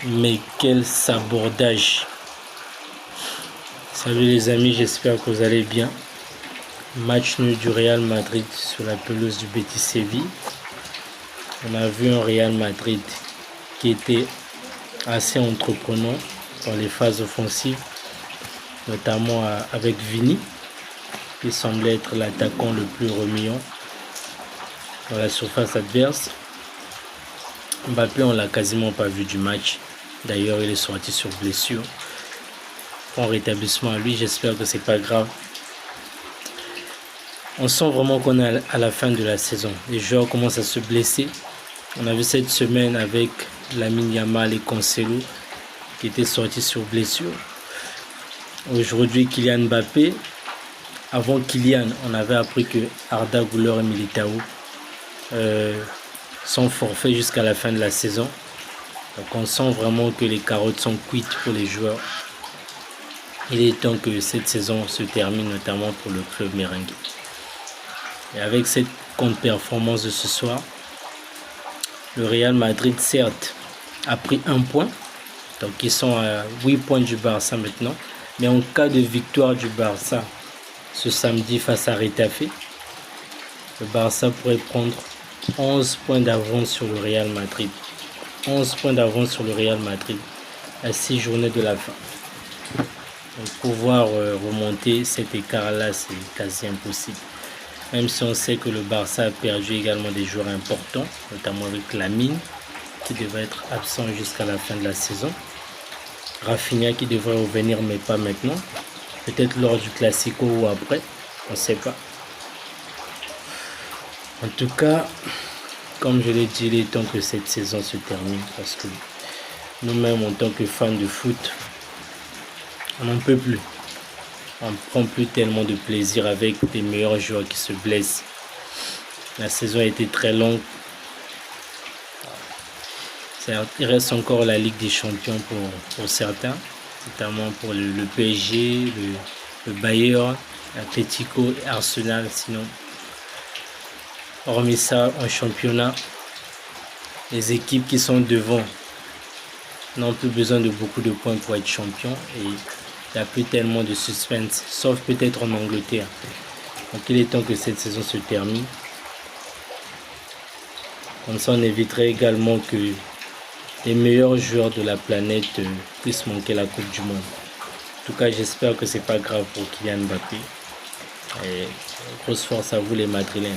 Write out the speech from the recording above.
Mais quel sabordage! Salut les amis, j'espère que vous allez bien. Match nul du Real Madrid sur la pelouse du Betis Séville. On a vu un Real Madrid qui était assez entreprenant dans les phases offensives, notamment avec Vini, qui semblait être l'attaquant le plus remuant dans la surface adverse. Mbappé, on l'a quasiment pas vu du match. D'ailleurs, il est sorti sur blessure. Bon rétablissement à lui, j'espère que c'est pas grave. On sent vraiment qu'on est à la fin de la saison. Les joueurs commencent à se blesser. On a vu cette semaine avec Lamine Yamal et Cancelo qui étaient sortis sur blessure. Aujourd'hui, Kylian Mbappé. Avant Kylian, on avait appris que Arda Güler et Militao sont forfaits jusqu'à la fin de la saison. Donc on sent vraiment que les carottes sont cuites pour les joueurs. Il est temps que cette saison se termine, notamment pour le club merengue. Et avec cette contre-performance de ce soir, le Real Madrid, certes, a pris un point. Donc ils sont à 8 points du Barça maintenant. Mais en cas de victoire du Barça ce samedi face à Retafe, le Barça pourrait prendre 11 points d'avance sur le Real Madrid. 11 points d'avance sur le Real Madrid à 6 journées de la fin. Donc pouvoir remonter cet écart-là, c'est quasi impossible. Même si on sait que le Barça a perdu également des joueurs importants, notamment avec Lamine, qui devrait être absent jusqu'à la fin de la saison. Rafinha qui devrait revenir, mais pas maintenant. Peut-être lors du Classico ou après, on ne sait pas. En tout cas, comme je l'ai dit, il est temps que cette saison se termine parce que nous-mêmes, en tant que fans de foot, on n'en peut plus. On ne prend plus tellement de plaisir avec des meilleurs joueurs qui se blessent. La saison a été très longue. Il reste encore la Ligue des Champions pour certains, notamment pour le PSG, le Bayern, Atlético et Arsenal. Sinon, hormis ça, en championnat, les équipes qui sont devant n'ont plus besoin de beaucoup de points pour être champion et il n'y a plus tellement de suspense, sauf peut-être en Angleterre. Donc il est temps que cette saison se termine. Comme ça, on éviterait également que les meilleurs joueurs de la planète puissent manquer la Coupe du Monde. En tout cas, j'espère que c'est pas grave pour Kylian Mbappé. Et grosse force à vous les Madrilènes.